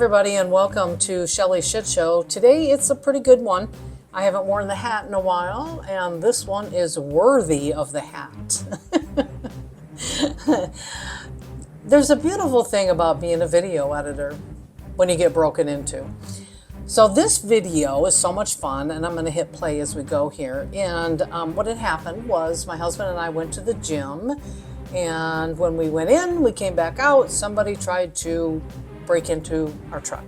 everybody, and welcome to Shelly's Shit Show. Today it's a pretty good one. I haven't worn the hat in a while, and this one is worthy of the hat. There's a beautiful thing about being a video editor when you get broken into. So this video is so much fun, and I'm going to hit play as we go here. And what had happened was my husband and I went to the gym, and when we went in, we came back out, somebody tried to break into our truck.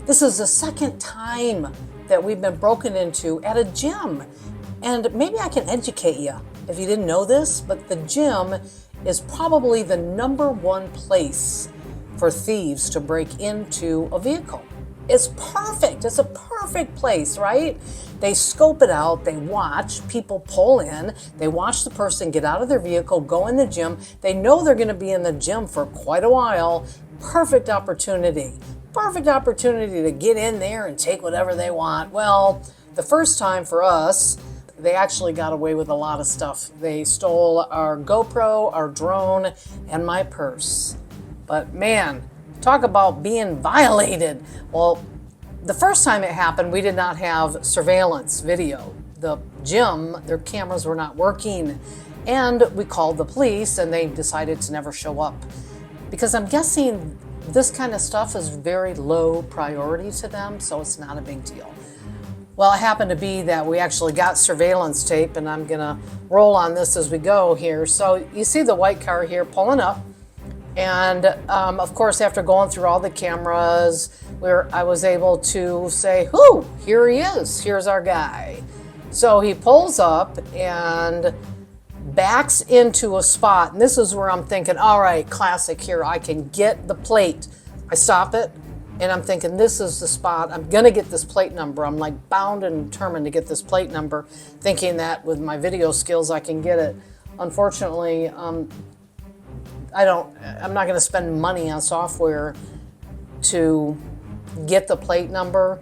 This is the second time that we've been broken into at a gym. And maybe I can educate you if you didn't know this, but the gym is probably the #1 place for thieves to break into a vehicle. It's perfect. It's a perfect place, right? They scope it out. They watch people pull in. They watch the person get out of their vehicle, go in the gym. They know they're going to be in the gym for quite a while. Perfect opportunity. Perfect opportunity to get in there and take whatever they want. Well, the first time for us, they actually got away with a lot of stuff. They stole our GoPro, our drone, and my purse. But man, talk about being violated. Well, the first time it happened, we did not have surveillance video. The gym, their cameras were not working. And we called the police and they decided to never show up. Because I'm guessing this kind of stuff is very low priority to them, so it's not a big deal. Well, it happened to be that we actually got surveillance tape, and I'm gonna roll on this as we go here. So you see the white car here pulling up. And of course, after going through all the cameras, I was able to say, "Whoo, here he is, here's our guy." So he pulls up and backs into a spot. And this is where I'm thinking, all right, classic here, I can get the plate. I stop it, and I'm thinking, this is the spot. I'm gonna get this plate number. I'm like bound and determined to get this plate number, thinking that with my video skills, I can get it. Unfortunately, I'm not going to spend money on software to get the plate number.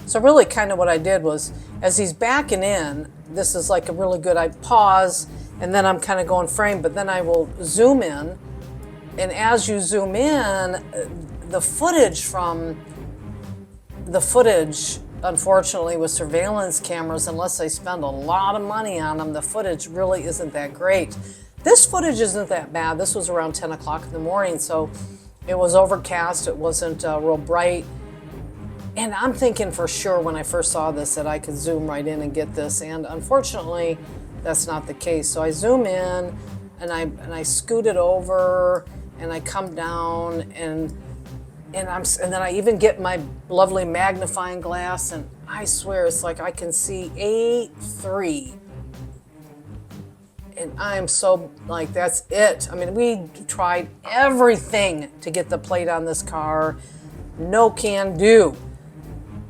So really kind of what I did was, as he's backing in, this is like a really good, I pause, and then I'm kind of going frame, but then I will zoom in. And as you zoom in, the footage, unfortunately, with surveillance cameras, unless they spend a lot of money on them, the footage really isn't that great. This footage isn't that bad. This was around 10 o'clock in the morning, so it was overcast. It wasn't real bright. And I'm thinking for sure when I first saw this that I could zoom right in and get this, and unfortunately, that's not the case. So I zoom in, and I scoot it over, and I come down, and then I even get my lovely magnifying glass, and I swear it's like I can see A3. And I'm so like, that's it. I mean, we tried everything to get the plate on this car. No can do.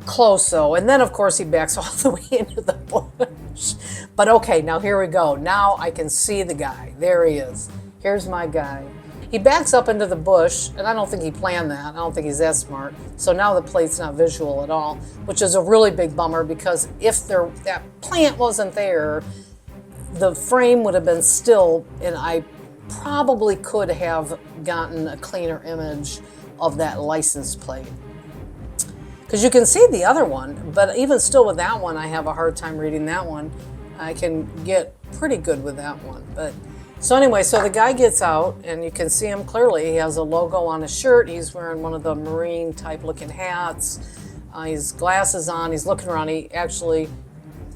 Close though. And then of course he backs all the way into the bush. But okay, now here we go. Now I can see the guy. There he is. Here's my guy. He backs up into the bush, and I don't think he planned that. I don't think he's that smart. So now the plate's not visual at all, which is a really big bummer, because if that plant wasn't there, the frame would have been still, and I probably could have gotten a cleaner image of that license plate. Because you can see the other one, but even still with that one, I have a hard time reading that one. I can get pretty good with that one. But so anyway, so the guy gets out, and you can see him clearly. He has a logo on his shirt. He's wearing one of the marine type looking hats. He's glasses on. He's looking around. He actually,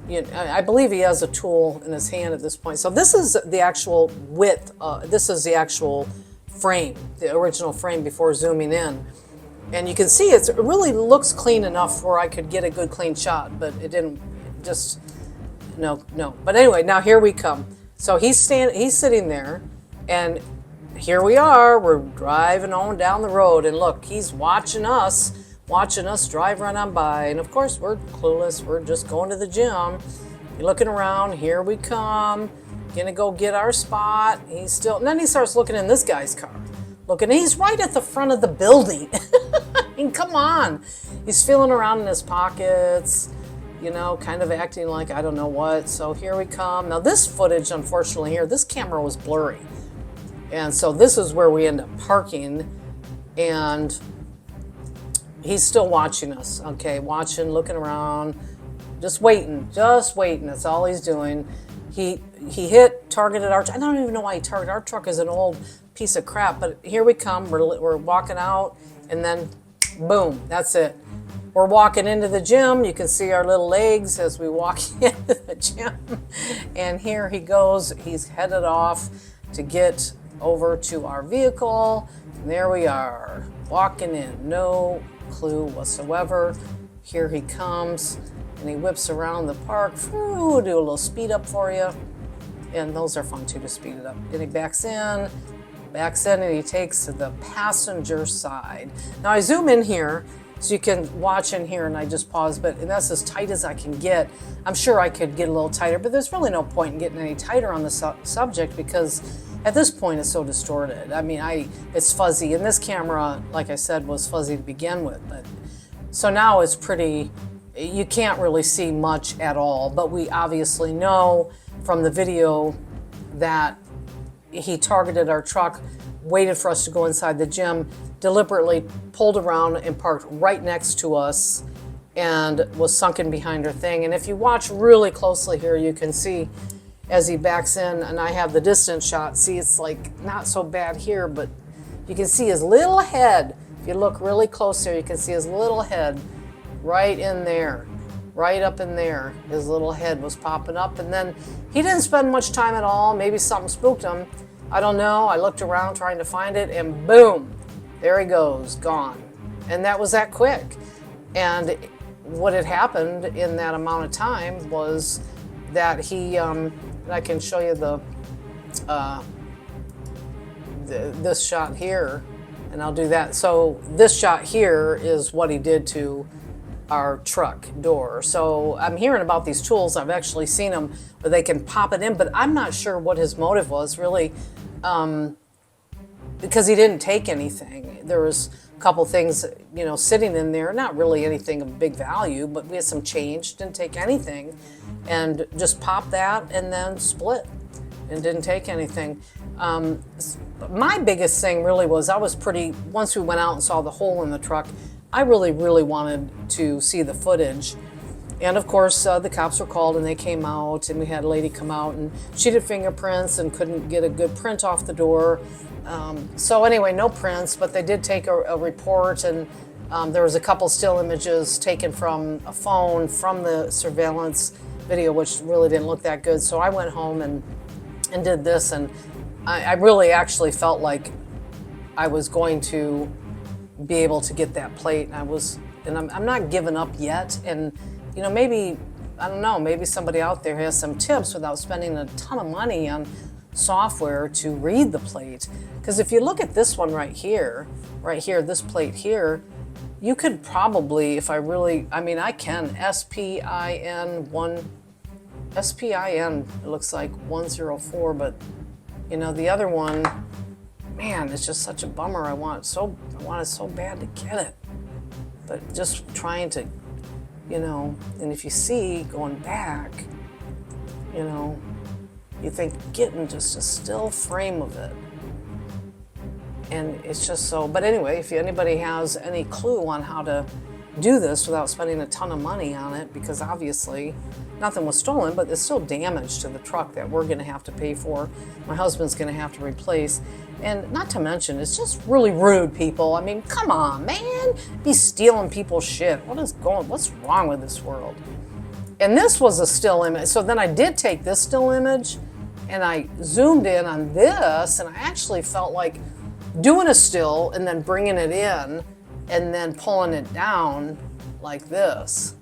I believe he has a tool in his hand at this point. So this is the actual width. This is the actual frame, the original frame before zooming in. And you can see it really looks clean enough where I could get a good clean shot, but it didn't, just, no. But anyway, now here we come. So he's sitting there, and here we are. We're driving on down the road, and look, he's watching us drive right on by. And of course, we're clueless. We're just going to the gym. You're looking around. Here we come. Gonna go get our spot. And then he starts looking in this guy's car. He's right at the front of the building. I mean, come on. He's feeling around in his pockets, kind of acting like I don't know what. So here we come. Now this footage, unfortunately here, this camera was blurry. And so this is where we end up parking. And he's still watching us, okay, watching, looking around, just waiting, That's all he's doing. He targeted our. I don't even know why he targeted our truck. Is an old piece of crap, but here we come. We're walking out, and then, boom, that's it. We're walking into the gym. You can see our little legs as we walk into the gym, and here he goes. He's headed off to get over to our vehicle. And there we are, walking in, no clue whatsoever. Here he comes, and he whips around the park. Do a little speed up for you, and those are fun too, to speed it up. And he backs in, and he takes to the passenger side. Now I zoom in here so you can watch in here, and I just pause, but that's as tight as I can get. I'm sure I could get a little tighter, but there's really no point in getting any tighter on the subject, because at this point it's so distorted. I mean, it's fuzzy, and this camera, like I said, was fuzzy to begin with, but so now it's pretty, you can't really see much at all, but we obviously know from the video that he targeted our truck, waited for us to go inside the gym, deliberately pulled around and parked right next to us, and was sunken behind her thing. And if you watch really closely here, you can see as he backs in, and I have the distance shot, see it's like not so bad here, but you can see his little head. If you look really close here, you can see his little head right in there, right up in there. His little head was popping up, and then he didn't spend much time at all. Maybe something spooked him. I don't know. I looked around trying to find it, and boom, there he goes, gone. And that was that quick. And what had happened in that amount of time was that he, I can show you this shot here, and I'll do that. So this shot here is what he did to our truck door. So I'm hearing about these tools. I've actually seen them where they can pop it in, but I'm not sure what his motive was really, because he didn't take anything. There was a couple things, sitting in there, not really anything of big value, but we had some change, didn't take anything, and just popped that and then split and didn't take anything. My biggest thing really was once we went out and saw the hole in the truck, I really, really wanted to see the footage. And of course, the cops were called, and they came out, and we had a lady come out, and she did fingerprints and couldn't get a good print off the door. So anyway, no prints, but they did take a report, and there was a couple still images taken from a phone from the surveillance video, which really didn't look that good. So I went home and did this, and I really actually felt like I was going to be able to get that plate, and I'm not giving up yet. And maybe, I don't know, maybe somebody out there has some tips without spending a ton of money on software to read the plate. Because if you look at this one right here, this plate here, you could probably, I can, SPIN, it looks like 104, but the other one, man, it's just such a bummer. I want it so bad to get it, but just trying to, and if you see going back, you think getting just a still frame of it, and it's just so. But anyway, if anybody has any clue on how to do this without spending a ton of money on it, because obviously nothing was stolen, but there's still damage to the truck that we're going to have to pay for. My husband's going to have to replace. And not to mention, it's just really rude, people. I mean, come on, man. Be stealing people's shit. What's wrong with this world? And this was a still image. So then I did take this still image, and I zoomed in on this, and I actually felt like doing a still and then bringing it in and then pulling it down like this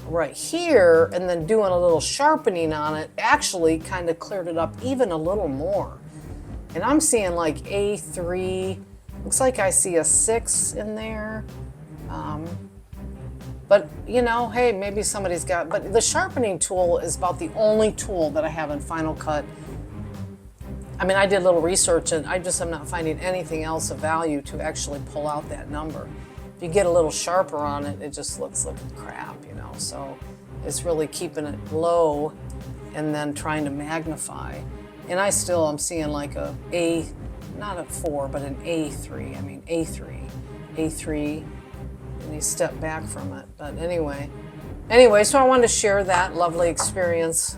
right here, and then doing a little sharpening on it actually kind of cleared it up even a little more. And I'm seeing like A3, looks like I see a 6 in there. But hey, maybe somebody's got, but the sharpening tool is about the only tool that I have in Final Cut. I mean, I did a little research, and I just am not finding anything else of value to actually pull out that number. If you get a little sharper on it, it just looks like crap, So it's really keeping it low and then trying to magnify. And I'm seeing like not a 4, but an A3. I mean, A3, and he stepped back from it. But anyway, so I wanted to share that lovely experience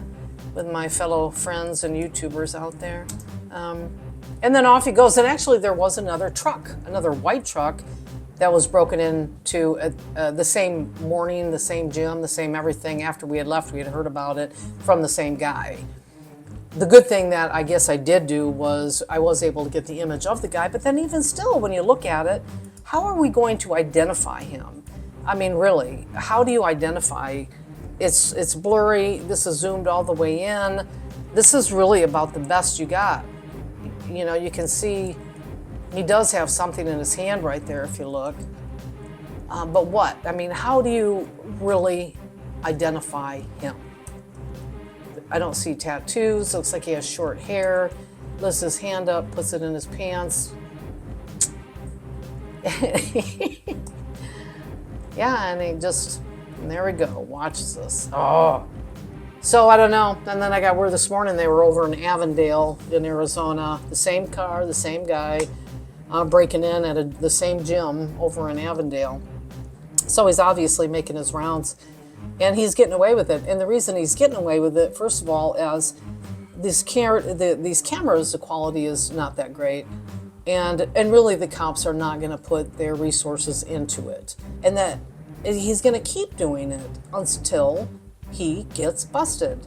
with my fellow friends and YouTubers out there. And then off he goes. And actually, there was another truck, another white truck, that was broken into the same morning, the same gym, the same everything. After we had left, we had heard about it from the same guy. The good thing that I guess I did do was I was able to get the image of the guy. But then even still, when you look at it, how are we going to identify him? I mean, really, how do you identify? It's blurry. This is zoomed all the way in. This is really about the best you got. You know, you can see he does have something in his hand right there if you look. But what? I mean, how do you really identify him? I don't see tattoos. Looks like he has short hair. Lifts his hand up, puts it in his pants. Yeah, and he just, there we go, watches this. Oh. So I don't know. And then I got word this morning they were over in Avondale in Arizona. The same car, the same guy, breaking in at the same gym over in Avondale. So he's obviously making his rounds. And he's getting away with it. And the reason he's getting away with it, first of all, as these cameras, the quality is not that great. And really the cops are not going to put their resources into it. And that he's going to keep doing it until he gets busted.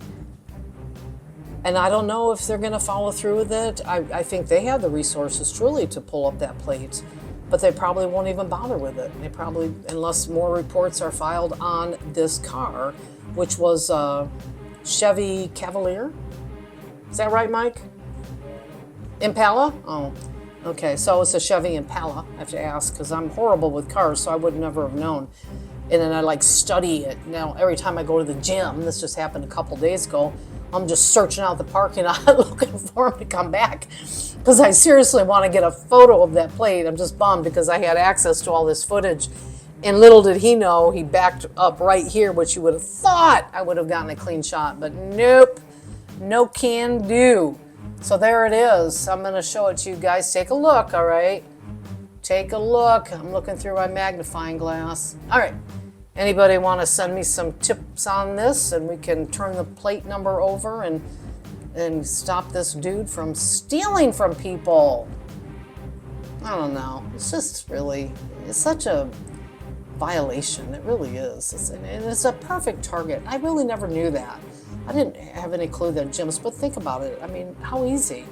And I don't know if they're going to follow through with it. I think they have the resources truly to pull up that plate, but they probably won't even bother with it. They probably, unless more reports are filed on this car, which was Chevy Cavalier. Is that right, Mike? Impala? Oh, okay. So it's a Chevy Impala. I have to ask because I'm horrible with cars, so I would never have known. And then I study it. Now, every time I go to the gym, this just happened a couple days ago, I'm just searching out the parking lot looking for him to come back because I seriously want to get a photo of that plate. I'm just bummed because I had access to all this footage. And little did he know, he backed up right here, which you would have thought I would have gotten a clean shot. But nope, no can do. So there it is. I'm going to show it to you guys. Take a look, all right? Take a look. I'm looking through my magnifying glass. All right. Anybody want to send me some tips on this and we can turn the plate number over and stop this dude from stealing from people? I don't know. It's just really, it's such a violation. It really is. And it's a perfect target. I really never knew that. I didn't have any clue that gyms, but think about it. I mean, how easy.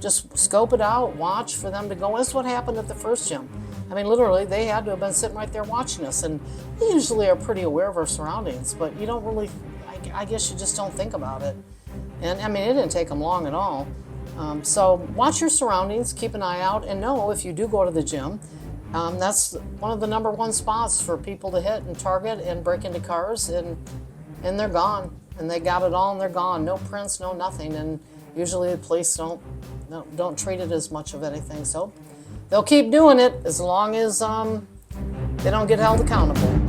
Just scope it out, watch for them to go. That's what happened at the first gym. I mean, literally, they had to have been sitting right there watching us. And we usually are pretty aware of our surroundings, but you don't really, I guess you just don't think about it. And I mean, it didn't take them long at all. So watch your surroundings, keep an eye out, and know if you do go to the gym, that's one of the #1 spots for people to hit and target and break into cars, and they're gone. And they got it all and they're gone. No prints, no nothing. And usually the police don't treat it as much of anything. So they'll keep doing it as long as they don't get held accountable.